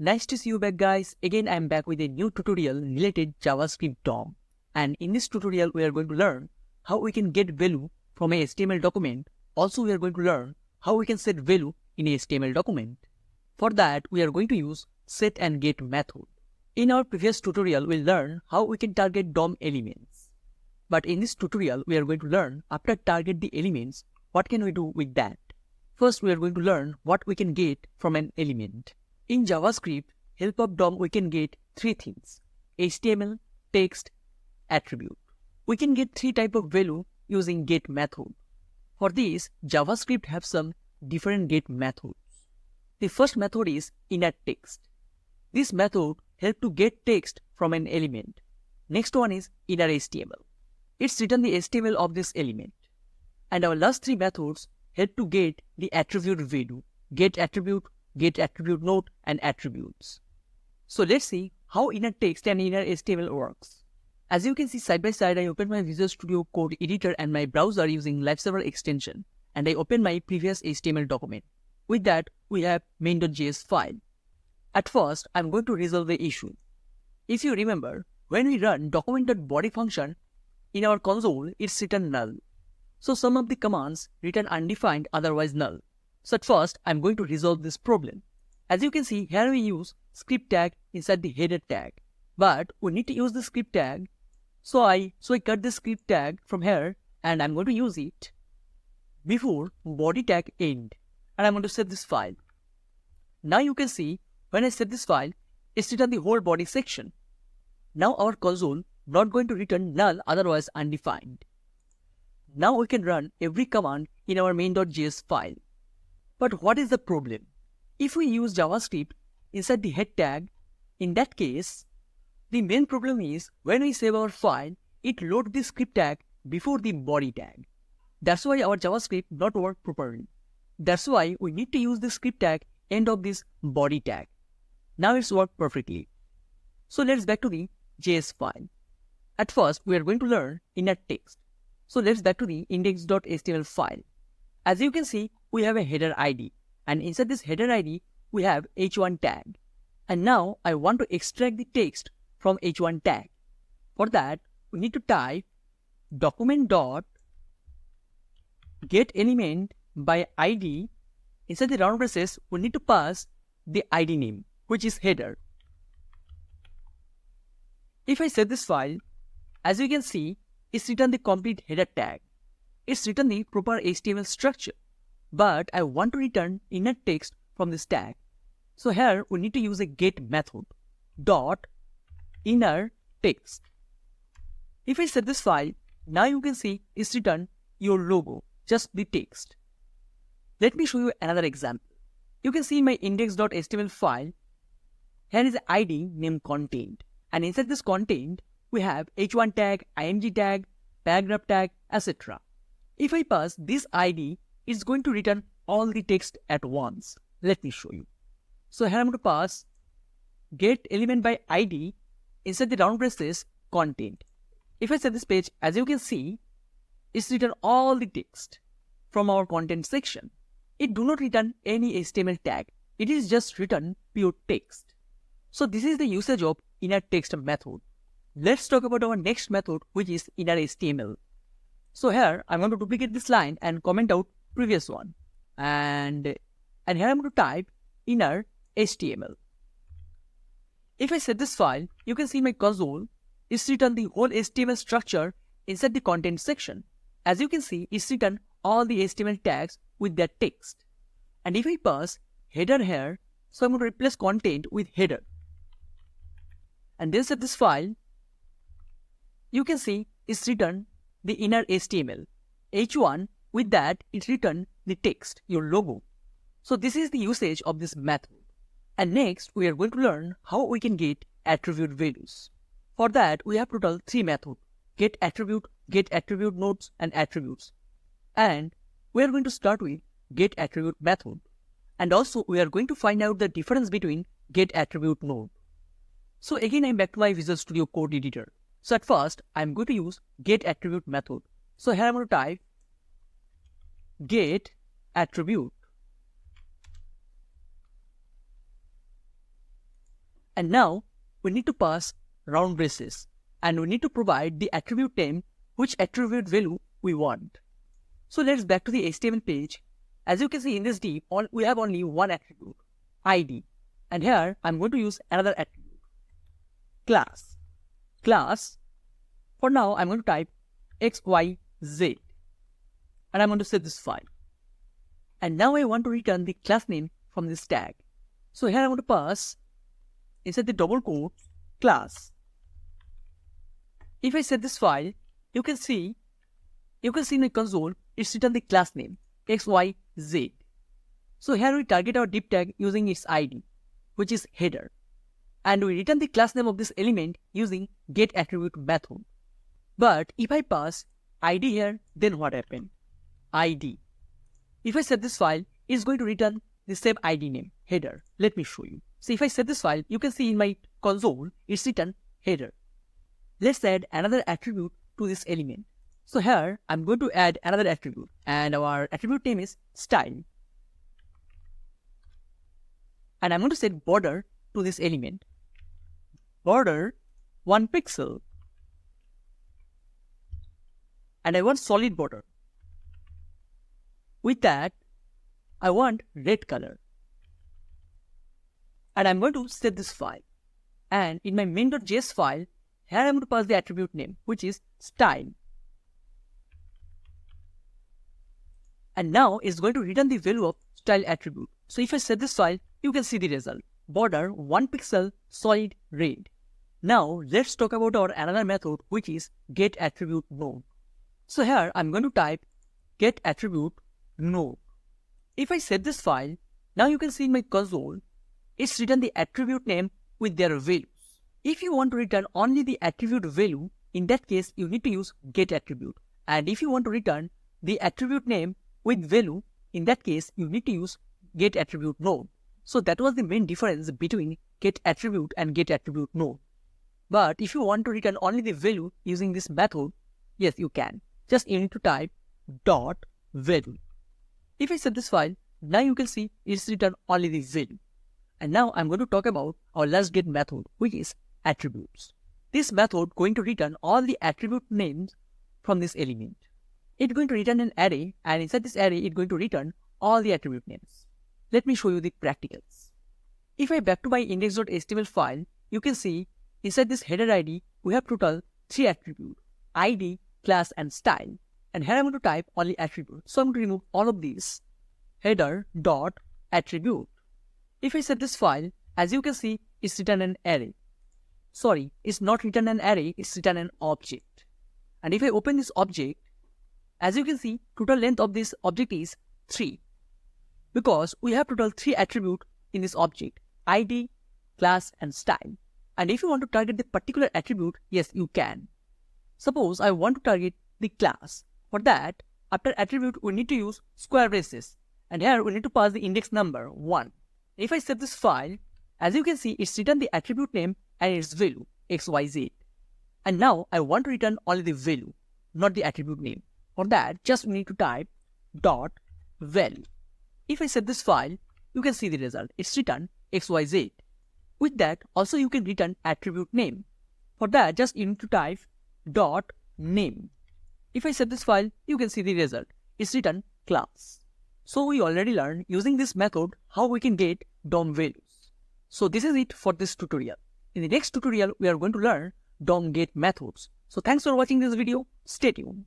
Nice to see you back, guys. Again, I am back with a new tutorial related JavaScript DOM. And in this tutorial, we are going to learn how we can get value from a HTML document. Also, we are going to learn how we can set value in a HTML document. For that, we are going to use set and get method. In our previous tutorial, we learned how we can target DOM elements. But in this tutorial, we are going to learn after target the elements, what can we do with that? First, we are going to learn what we can get from an element. In JavaScript, help of DOM, we can get three things: HTML, text, attribute. We can get three types of value using get method. For this, JavaScript have some different get methods. The first method is inner text. This method helps to get text from an element. Next one is inner HTML. It's written the HTML of this element. And our last three methods help to get the attribute value: get attribute node, and attributes. So let's see how inner text and inner HTML works. As you can see side by side, I open my Visual Studio Code editor and my browser using Lifesaver extension, and I open my previous HTML document. With that, we have main.js file. At first, I'm going to resolve the issue. If you remember, when we run document.body function, in our console, it's written null. So some of the commands written undefined, otherwise null. So at first, I'm going to resolve this problem. As you can see, here we use script tag inside the header tag. But we need to use the script tag. So I cut the script tag from here, and I'm going to use it before body tag end. And I'm going to set this file. Now you can see, when I set this file, it's written the whole body section. Now our console not going to return null, otherwise undefined. Now we can run every command in our main.js file. But what is the problem? If we use JavaScript inside the head tag, in that case, the main problem is when we save our file, it loads the script tag before the body tag. That's why our JavaScript not work properly. That's why we need to use the script tag end of this body tag. Now it's worked perfectly. So let's back to the JS file. At first, we are going to learn inner text. So let's back to the index.html file. As you can see, we have a header ID, and inside this header ID, we have h1 tag. And now I want to extract the text from h1 tag. For that, we need to type document.getElement by ID. Inside the round braces, we need to pass the ID name, which is header. If I set this file, as you can see, it's written the complete header tag. It's written the proper HTML structure. But I want to return inner text from this tag. So here we need to use a get method dot inner text. If I set this file, now you can see it's written your logo, just the text. Let me show you another example. You can see in my index.html file, here is an ID named content. And inside this content, we have h1 tag, img tag, paragraph tag, etc. If I pass this ID, it's going to return all the text at once. Let me show you. So here I'm going to pass get element by ID inside the round braces content. If I set this page, as you can see, it's written all the text from our content section. It do not return any HTML tag. It is just written pure text. So this is the usage of inner text method. Let's talk about our next method, which is inner HTML. So here I'm going to duplicate this line and comment out previous one. And here I'm going to type inner HTML. If I set this file, you can see my console is written the whole HTML structure inside the content section. As you can see, it's written all the HTML tags with their text. And if I pass header here, so I'm going to replace content with header. And then set this file, you can see it's written the inner HTML. H1, with that, it's written the text, your logo. So this is the usage of this method. And next, we are going to learn how we can get attribute values. For that, we have total three methods: get attribute nodes, and attributes. And we are going to start with get attribute method. And also, we are going to find out the difference between get attribute node. So again, I'm back to my Visual Studio Code editor. So at first, I'm going to use get attribute method. So here I'm going to type get attribute. And now we need to pass round braces, and we need to provide the attribute name, which attribute value we want. So let's back to the HTML page. As you can see in this div, we have only one attribute, ID. And here I'm going to use another attribute, class. Class, for now I'm going to type XYZ. And I'm going to save this file. And now I want to return the class name from this tag. So here I'm going to pass, inside the double quote, class. If I set this file, you can see in my console, it's written the class name, XYZ. So here we target our div tag using its ID, which is header. And we return the class name of this element using getAttribute method. But if I pass ID here, then what happened? ID. If I set this file, it's going to return the same ID name, header. Let me show you. So if I set this file, you can see in my console, it's written header. Let's add another attribute to this element. So here, I'm going to add another attribute, and our attribute name is style. And I'm going to set border to this element. Border 1 pixel. And I want solid border. With that, I want red color. And I'm going to set this file. And in my main.js file, here I'm going to pass the attribute name, which is style. And now it's going to return the value of style attribute. So if I set this file, you can see the result. Border 1 pixel solid red. Now let's talk about our another method, which is getAttribute node. So here I'm going to type getAttribute node. If I set this file, now you can see in my console, it's written the attribute name with their values. If you want to return only the attribute value, in that case you need to use getAttribute. And if you want to return the attribute name with value, in that case you need to use getAttribute node. So that was the main difference between getAttribute and getAttribute node. But if you want to return only the value using this method, yes, you can. Just you need to type dot value. If I set this file, now you can see it's written only the value. And now I'm going to talk about our last get method, which is attributes. This method going to return all the attribute names from this element. It's going to return an array, and inside this array it's going to return all the attribute names. Let me show you the practicals. If I back to my index.html file, you can see inside this header ID, we have total 3 attributes, ID, class, and style. And here I'm going to type only attribute. So I'm going to remove all of these. Header dot attribute. If I set this file, as you can see, it's written an array. Sorry, it's not written an array, it's written an object. And if I open this object, as you can see, total length of this object is 3. Because we have total 3 attributes in this object, ID, class, and style. And if you want to target the particular attribute, yes, you can. Suppose I want to target the class. For that, after attribute, we need to use square braces. And here we need to pass the index number 1. If I save this file, as you can see, it's written the attribute name and its value, XYZ. And now I want to return only the value, not the attribute name. For that, just we need to type dot value. If I save this file, you can see the result. It's written XYZ. With that, also you can return attribute name. For that, just you need to type dot name. If I save this file, you can see the result. It's written class. So we already learned using this method how we can get DOM values. So this is it for this tutorial. In the next tutorial, we are going to learn DOM get methods. So thanks for watching this video. Stay tuned.